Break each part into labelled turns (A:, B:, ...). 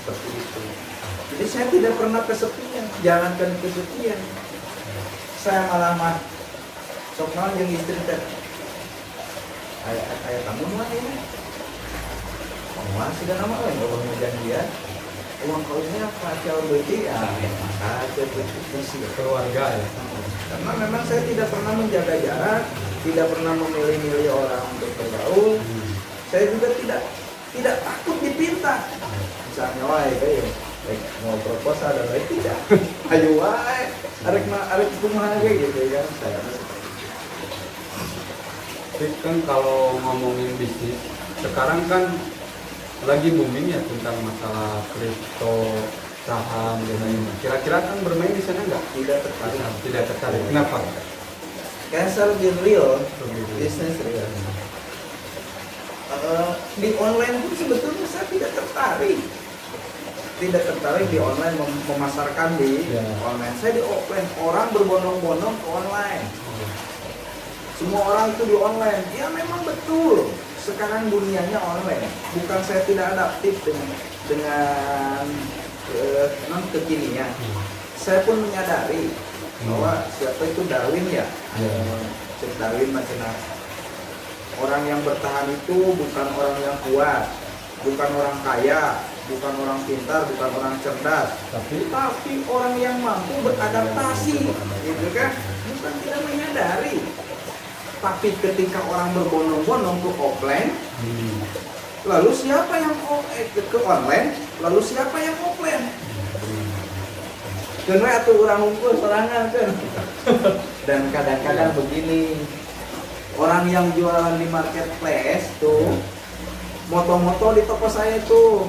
A: seperti itu. Jadi saya tidak pernah kesepian, jangankan kesepian, saya malah sok naon jeung istri teh aya tamu mah ini mah sudah nama lain kalau janjian uang kausnya apa jauh berarti ya ada diskusi
B: keluarga ya.
A: karena memang saya tidak pernah menjaga jarak, tidak pernah memilih-milih orang untuk bergaul. Saya juga tidak takut dipinta misalnya wae kayak mau proposal dan lain tidak ayo wae arek kumaha gitu kan saya.
B: Tapi kan kalau ngomongin bisnis sekarang kan lagi booming ya tentang masalah kripto, saham dan lain-lain. Kira-kira kan bermain di sana nggak?
A: Tidak tertarik.
B: Tidak tertarik. Kenapa?
A: Kayak saya lebih real, bisnis real. Di online pun sebetulnya saya tidak tertarik. Tidak tertarik di online memasarkan di online. Saya di offline. Orang berbondong-bondong ke online. Semua orang itu di online. Ya memang betul. Sekarang dunianya online. Bukan saya tidak adaptif dengan kekinian. Saya pun menyadari bahwa siapa itu Darwin ya. Darwin macam orang yang bertahan itu bukan orang yang kuat, bukan orang kaya, bukan orang pintar, bukan orang cerdas, tapi orang yang mampu beradaptasi, gitu kan? Bukan tidak menyadari. Tapi ketika orang berbondong-bondong ke offline, lalu siapa yang ke online, lalu siapa yang offline? Karena itu orang ngumpul sorangan kan. Dan kadang-kadang begini, orang yang jualan di marketplace tuh, moto-moto di toko saya tuh,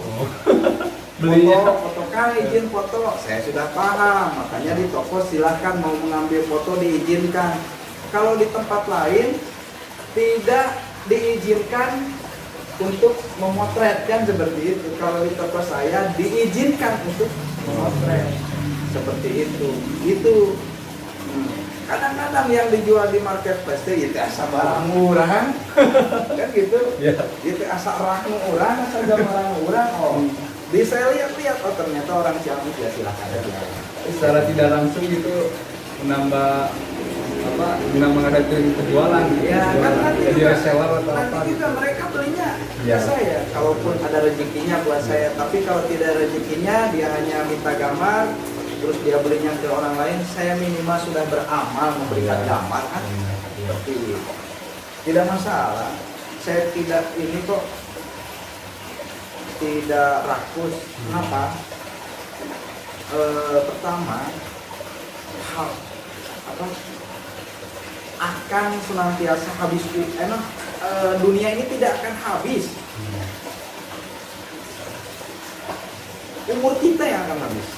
A: foto kan izin foto, saya sudah paham, makanya di toko silahkan mau mengambil foto diizinkan. Kalau di tempat lain tidak diizinkan untuk memotret kan seperti itu. Kalau di toko saya diizinkan untuk memotret seperti itu. Itu kadang-kadang yang dijual di marketplace itu asa barang murah kan gitu. Itu asa barang murah, asa barang murah. Di saya lihat oh ternyata orang Ciamis ya silakan aja.
B: Secara tidak langsung itu menambah mengadakan penjualan
A: kan nanti
B: jadi reseller atau
A: nanti juga mereka belinya ke saya kalaupun ada rezekinya buat saya, tapi kalau tidak rezekinya dia hanya minta gambar terus dia belinya ke orang lain, saya minimal sudah beramal memberikan gambar kan seperti itu. Tidak masalah, saya tidak ini kok tidak rakus. Kenapa? Pertama akan senantiasa habis dunia ini tidak akan habis. Umur kita yang akan habis.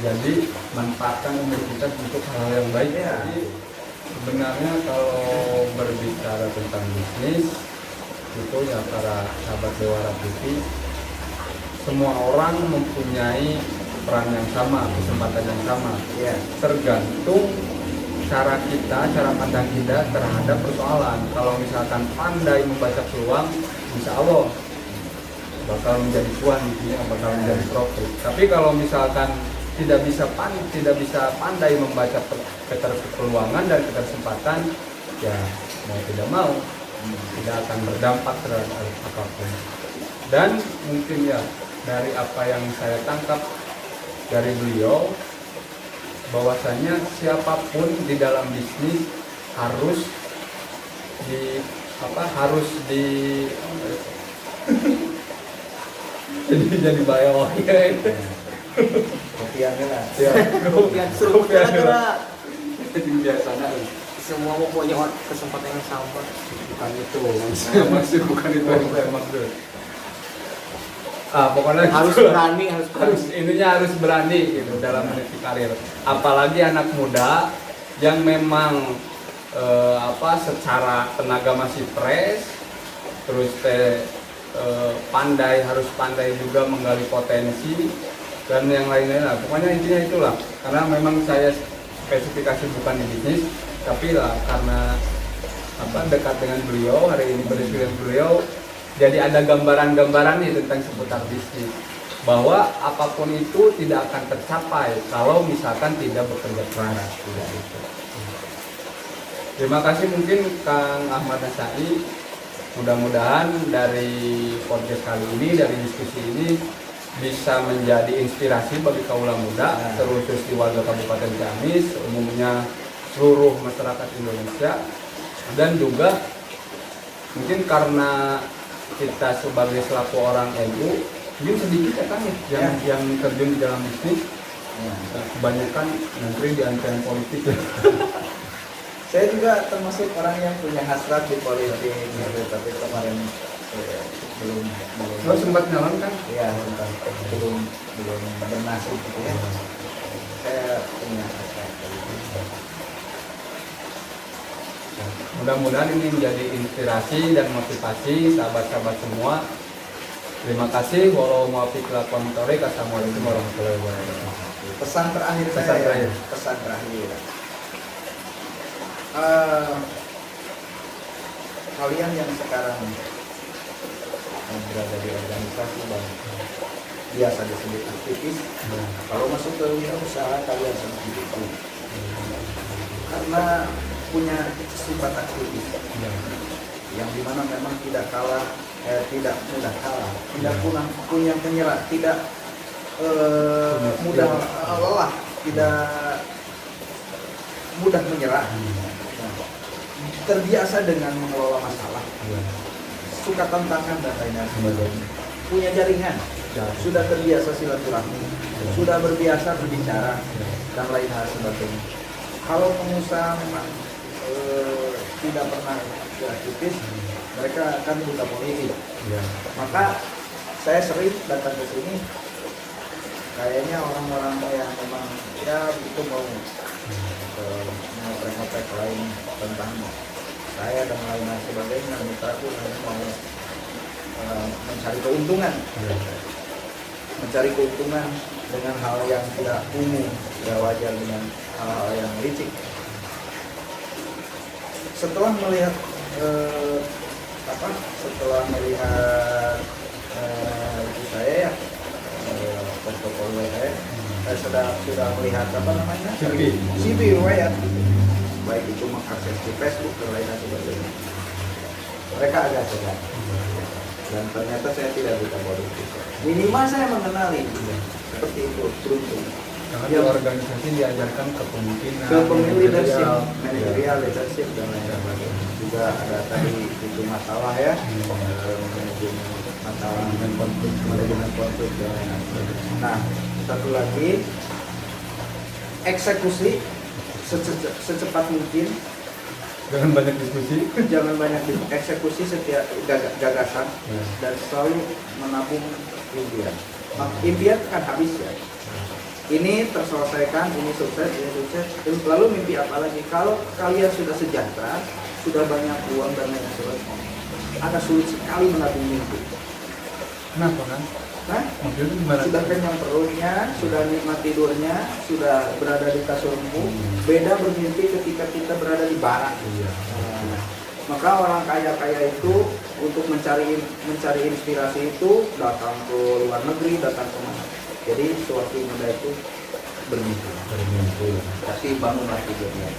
B: Jadi manfaatkan umur kita untuk hal yang baik. Jadi sebenarnya kalau berbicara tentang bisnis itu ya para sahabat Dewara TV, semua orang mempunyai peran yang sama, kesempatan yang sama. Tergantung cara pandang kita terhadap persoalan. Kalau misalkan pandai membaca peluang, insya Allah bakal menjadi cuan, bakal menjadi profit. Tapi kalau misalkan tidak bisa pandai membaca peluangan dan kesempatan, ya mau tidak mau tidak akan berdampak terhadap apapun. Dan mungkin ya dari apa yang saya tangkap dari beliau, bahwasanya siapapun di dalam bisnis harus jadi bayar
A: kopiannya lah.
C: Kopian seru gara-gara
B: biasanya
C: semua mau punya kesempatan yang sama.
B: bukan itu maksud bukan itu yang maksud. Pokoknya
C: harus
B: gitu.
C: berani,
B: harus berani gitu dalam meniti karir. Apalagi anak muda yang memang secara tenaga masih fresh, terus harus pandai juga menggali potensi dan yang lain-lain lah. Pokoknya intinya itulah. Karena memang saya spesifikasi bukan di bisnis, tapi lah karena dekat dengan beliau, hari ini berdiskusi dengan beliau, jadi ada gambaran-gambaran nih tentang seputar bisnis, bahwa apapun itu tidak akan tercapai kalau misalkan tidak bekerja keras. Terima kasih mungkin Kang Ahmad Nasai. Mudah-mudahan dari podcast kali ini, dari diskusi ini bisa menjadi inspirasi bagi kaula muda, terkhusus di warga Kabupaten Ciamis, umumnya seluruh masyarakat Indonesia, dan juga mungkin karena kita sebagai selaku orang NU, mungkin sedikit ya kan yang terjun di dalam bisnis, kebanyakan nanti di antrean politik.
A: Saya juga termasuk orang yang punya hasrat di politik, gitu, tapi kemarin belum
B: Lo sempat nyalon kan?
A: ya belum bernasib gitu ya. Saya punya hasrat.
B: Mudah-mudahan ini menjadi inspirasi dan motivasi sahabat-sahabat semua. Terima kasih. Assalamualaikum warahmatullahi wabarakatuh.
A: Pesan terakhir
B: Pesan
A: saya,
B: terakhir.
A: pesan terakhir. Kalian yang sekarang berada di organisasi dan biasa disebut aktivis, kalau masuk ke wirausaha kalian harus didukung karena punya sifat aktivis yang dimana memang tidak kalah, tidak mudah kalah, tidak punya menyerah, tidak mudah lelah, tidak mudah menyerah. Terbiasa dengan mengelola masalah, suka tantangan dan lain-lain, punya jaringan, sudah terbiasa silaturahmi, sudah berbiasa berbicara dan lain hal sebagainya. Kalau pengusaha memang tidak pernah aktivis, mereka akan buta politik. Maka saya sering datang ke sini, kayaknya orang-orang yang memang ya itu mau ngoprek-ngoprek lain tentang saya dan lain-lain sebagainya, mitraku mau mencari keuntungan dengan hal yang tidak umum, tidak wajar, dengan hal-hal yang licik. Setelah melihat itu saya ya portofolio saya sudah melihat CV riwayat, baik itu mengakses di Facebook dan lain sebagainya. Mereka agak segan dan ternyata saya tidak bisa politik. Minimal saya mengenali seperti itu, beruntung.
B: Karena di organisasi diajarkan kepemimpinan,
A: leadership, managerial leadership dan lain-lain. Juga ada tadi itu masalah ya, masalah manajemen konflik dan lain-lain. Nah, satu lagi, eksekusi secepat mungkin.
B: Jangan banyak diskusi.
A: Jangan banyak eksekusi setiap gagasan dan selalu menabung impian. Impian kan habis ya. Ini terselesaikan, ini sukses, lalu mimpi apa lagi? Kalau kalian sudah sejahtera, sudah banyak uang dan lain sebagainya, agak sulit sekali menabung mimpi.
B: Kenapa kan?
A: Nah, sudah kenyang perutnya, sudah nikmat tidurnya, sudah berada di kasur empuk. Beda bermimpi ketika kita berada di barak. Maka orang kaya-kaya itu untuk mencari inspirasi itu datang ke luar negeri, datang ke mana. Jadi sewaktu muda itu bermimpi. Tapi bangunlah tidurnya.